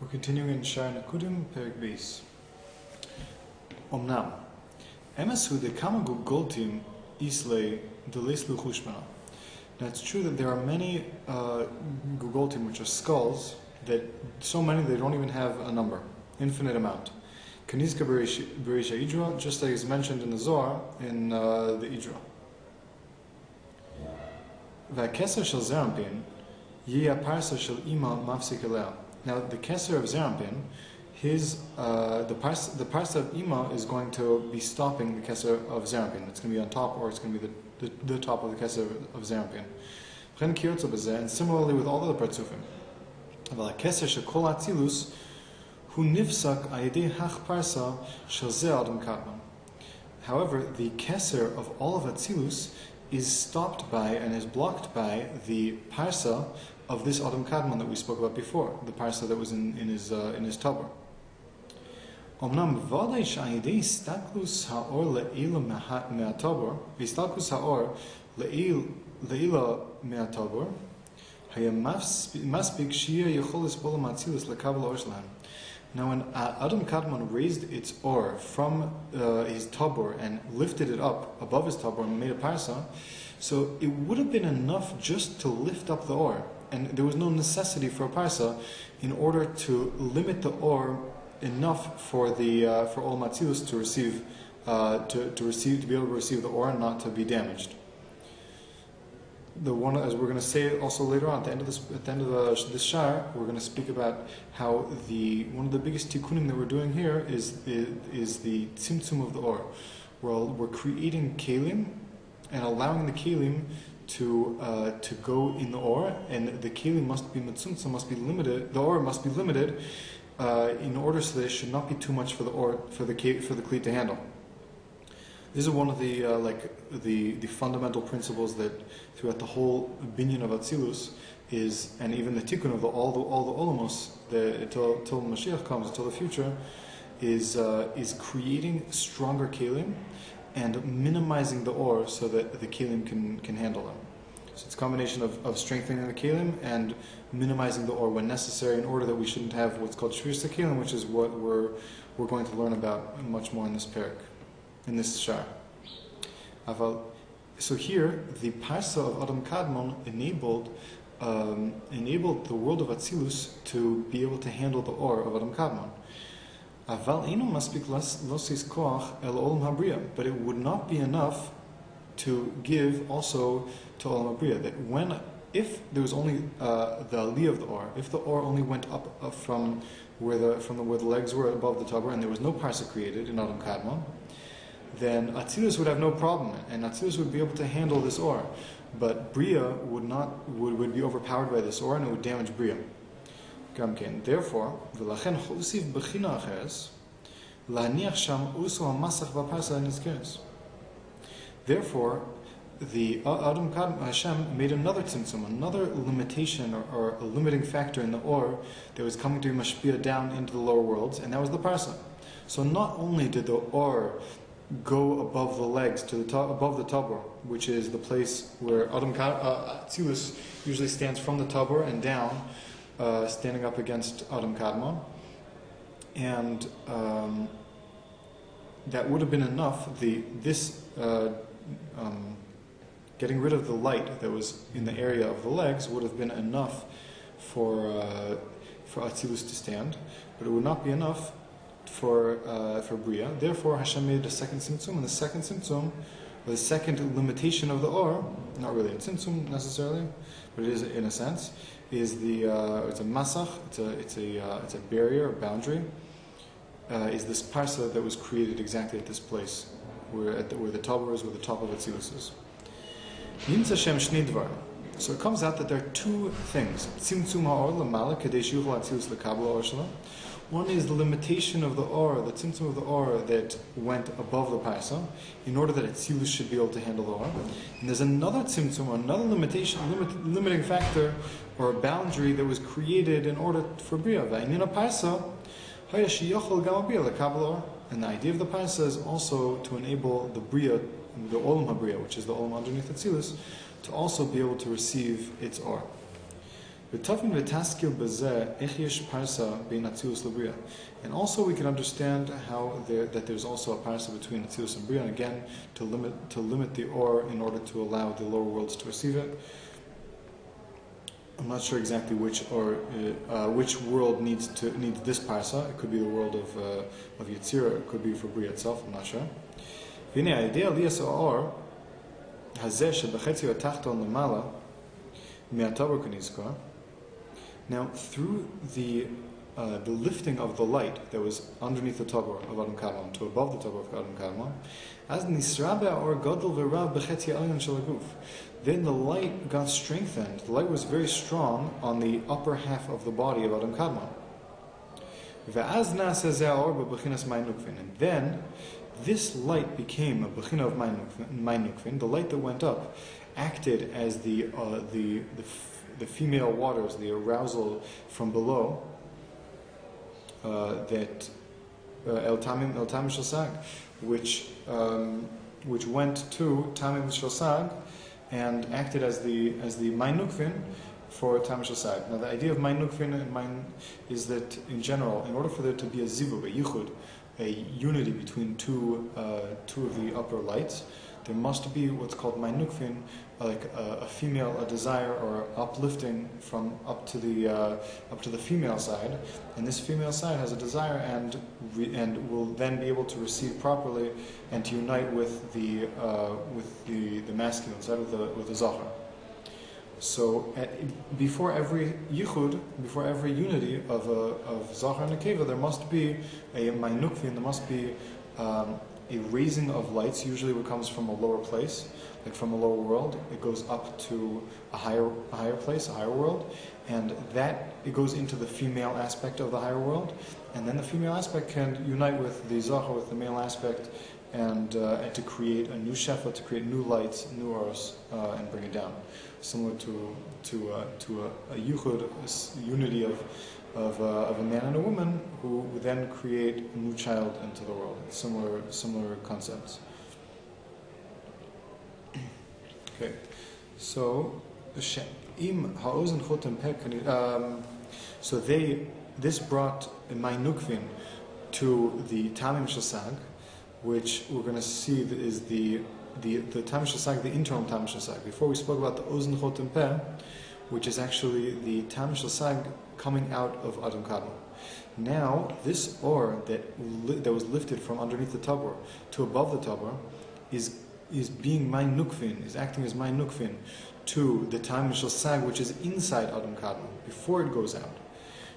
We're continuing in Shar Nakudim Perek Beis. Omnam Emasu de Kama Gugoltim Islay Delislu Chushmana. Now it's true that there are many Gugoltim, which are skulls, that so many they don't even have a number, infinite amount. Kaniska Berisha Idra, just like is mentioned in the Zohar in the Idra. והקסר של זרמפין יהיה הפרסה של אימא מפסיק אליה. Now the keser of Zerampin, the parsa of Ima is going to be stopping the keser of Zerampin. It's going to be on top, or it's going to be the top of the keser of Zerampin. And similarly with all other partsufim. אבל הקסר של כל האצילוס הוא נפסק על ידי הכפרסה של זה אדם קדמן. However, the keser of all of Atzilus is stopped by and is blocked by the parsa of this Adam Kadmon that we spoke about before, the parsa that was in his tabor. Omnam v'alei sh'ayidei staklus ha'or le'ila me'atabor, v'staklus ha'or le'ila me'atabor, haya maspik sh'yeh yechol esbol ha'atzilus le'kabel ha'or sh'lahem. Now when Adam Kadmon raised its or from his tabor and lifted it up above his tabor and made a parsa, so it would have been enough just to lift up the or, and there was no necessity for a parsa in order to limit the or enough for all matzilus to receive to be able to receive the or and not to be damaged. The one, as we're going to say also later on at the end of this shar, we're going to speak about how one of the biggest tikkunim that we're doing here is the tzimtzum of the or. We're creating kalim and allowing the kalim to go in the or, and the kalim must be mitzumtzum, must be limited. The or must be limited in order so that it should not be too much for the or for the kli to handle. This is one of the fundamental principles that throughout the whole binyan of Atzilus is, and even the tikkun of all the olamos, till Mashiach comes, until the future, is creating stronger kelim and minimizing the or so that the kelim can handle them. So it's a combination of strengthening the kelim and minimizing the or when necessary, in order that we shouldn't have what's called shvius kelim, which is what we're going to learn about much more in this parak, in this shar. So here, the parsa of Adam Kadmon enabled the world of Atzilus to be able to handle the or of Adam Kadmon. But it would not be enough to give also to Olam Habriya. That if there was only the aliyah of the or, if the or only went up from where the legs were above the tabor, and there was no parsa created in Adam Kadmon, then Atzilus would have no problem, and Atzilus would be able to handle this or. But Bria would be overpowered by this or, and it would damage Bria. Therefore, therefore, the Adam Kadmon Hashem made another tzimtzum, another limitation or a limiting factor in the or that was coming to be mashpia down into the lower worlds, and that was the parsa. So not only did the or go above the legs to above the tabor, which is the place where Adam Atzilus usually stands from the tabor and down, standing up against Adam Kadmon, and that would have been enough. Getting rid of the light that was in the area of the legs would have been enough for Atzilus to stand, but it would not be enough for Bria. Therefore, Hashem made a second tzimtzum, and the second tzimtzum, or the second limitation of the or, not really a tzimtzum necessarily, but it is in a sense, is it's a masach, it's a barrier, a boundary, is this parsa that was created exactly at this place, where the tabor is, where the top of Atzilus is. So it comes out that there are two things. Tzimtzum ha'or l'mala kadei sheyuchol Atzilus l'kabel ha'or shelo. One is the limitation of the or, the tzimtzum of the or that went above the parsa, in order that Atzilus should be able to handle the or. And there's another tzimtzum, another limiting factor, or a boundary that was created in order for Bria. And the idea of the parsa is also to enable the Bria, the Olam HaBria, which is the Olam underneath Atzilus, to also be able to receive its or. And also we can understand how that there's also a parsa between Atzilus and Bria, and again to limit the or in order to allow the lower worlds to receive it. I'm not sure exactly which world needs this parsa. It could be the world of Yetzirah, it could be for Bria itself. I'm not sure. Now, through the lifting of the light that was underneath the tabor of Adam Kadmon to above the tabor of Adam Kadmon, as nisrabe or Gdol v'rav b'chetzi elyon shel haguf, then the light got strengthened. The light was very strong on the upper half of the body of Adam Kadmon. Ve'az na'aseh zeh ha'or b'bechinas ma'nukvin, and then this light became a bechina of ma'nukvin. The light that went up acted as the female waters, the arousal from below, that el tamim shel sag, which went to tamim shel sag and acted as the ma'nukvin for tamim shel sag. Now, the idea of ma'nukvin is that in general, in order for there to be a zivug, a yichud, a unity between two of the upper lights, there must be what's called ma'nukvin, like a female, a desire or uplifting from up to the female side, and this female side has a desire and will then be able to receive properly and to unite with the masculine side with the zohar. So before every yichud, before every unity of zohar and nekeva, there must be a ma'nukvin. There must be a raising of lights. Usually, what comes from a lower place, like from a lower world, it goes up to a higher place, a higher world, and that it goes into the female aspect of the higher world, and then the female aspect can unite with the zohar, with the male aspect, and to create a new shefa, to create new lights, new oros, and bring it down, similar to a yichud, a unity of a man and a woman who would then create a new child into the world. Similar concepts. Okay, so this brought a ma'nukvin to the tamim shasag, which we're going to see is the tamim shasag, the internal tamim shasag. Before we spoke about the ozen chotem peh, which is actually the tamim shasag coming out of Adam Kadmon. Now, this or that was lifted from underneath the tabor to above the tabor is being ma'nukvin, is acting as ma'nukvin to the tamim shasag, which is inside Adam Kadmon before it goes out.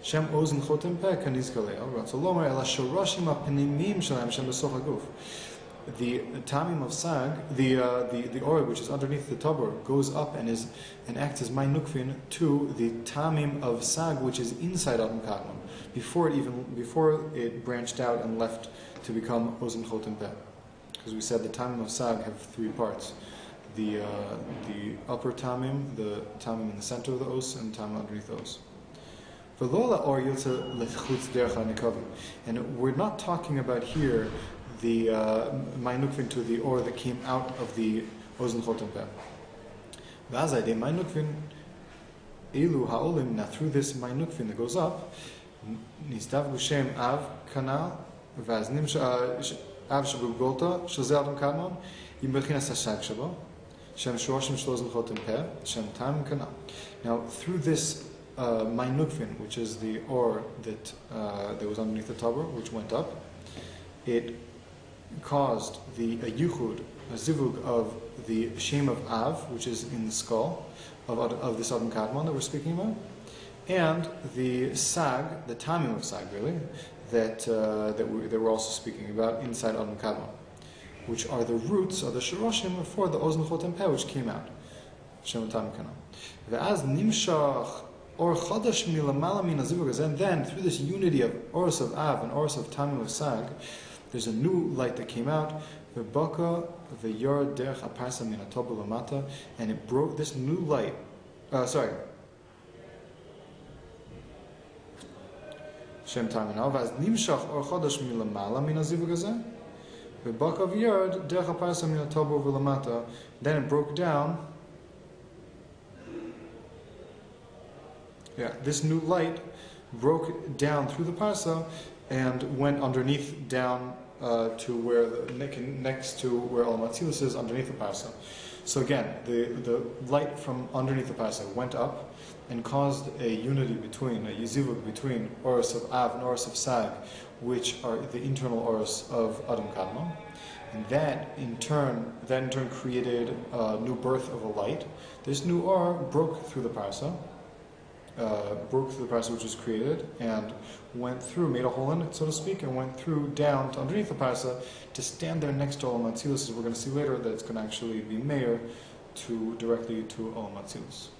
Shem ozen chotem peh kanizkaleo ratzolomar ela shoroshim apnimim shalem shem besoch haguf. The tamim of sag, the oreg which is underneath the tabor, goes up and acts as ma'nukvin to the tamim of sag, which is inside Adam Kadmon, before it branched out and left to become ozen chotem peh. Because we said the tamim of sag have three parts: the upper tamim, the tamim in the center of the os, and tamim underneath the os. And we're not talking about here the ma'nukvin to the or that came out of the ozen chotem peh. V'azai de ma'nukvin elu ha'olim. Now through this ma'nukvin that goes up, nistav gushem av kanal v'aznim av shebugolta shel Adam Kadmon im bechinas hashag shabo shem shoroshim shel ozen chotem peh shem tam kanal. Now through this ma'nukvin, which is the or that was underneath the tabor, which went up, it caused a yichud, a zivug of the shem of Av, which is in the skull of this Adam Kadmon that we're speaking about, and the sag, the tamim of sag, really, that we're also speaking about inside Adam Kadmon, which are the roots of the shoroshim for the ozen chotem peh, which came out. Shem tamim kanal. Ve'az nimshach or chadash milamala min hazivug, and then through this unity of oros of Av and oros of tamim of sag, there's a new light that came out, v'baka v'yor derech aparsa min hatobo lamata, and it broke this new light. Shem tamim now. V'az nimshach or chadash milamala min hazivug hazeh, v'baka v'yor derech aparsa min hatobo v'lamata. Then it broke down Yeah, this new light broke down through the parsa and went underneath down to where next to where Olam Atzilus is, underneath the parsa. So again, the light from underneath the parsa went up and caused a unity between, a yizivuk between Oros of Av and Oros of Sag, which are the internal Oros of Adam Kadmon. And that in turn created a new birth of a light. This new Or broke through the parsa, which was created, and went through, made a hole in it, so to speak, and went through down to underneath the parsa to stand there next to Olam Atzilus, as we're going to see later, that it's going to actually be Meir directly to Olam Atzilus.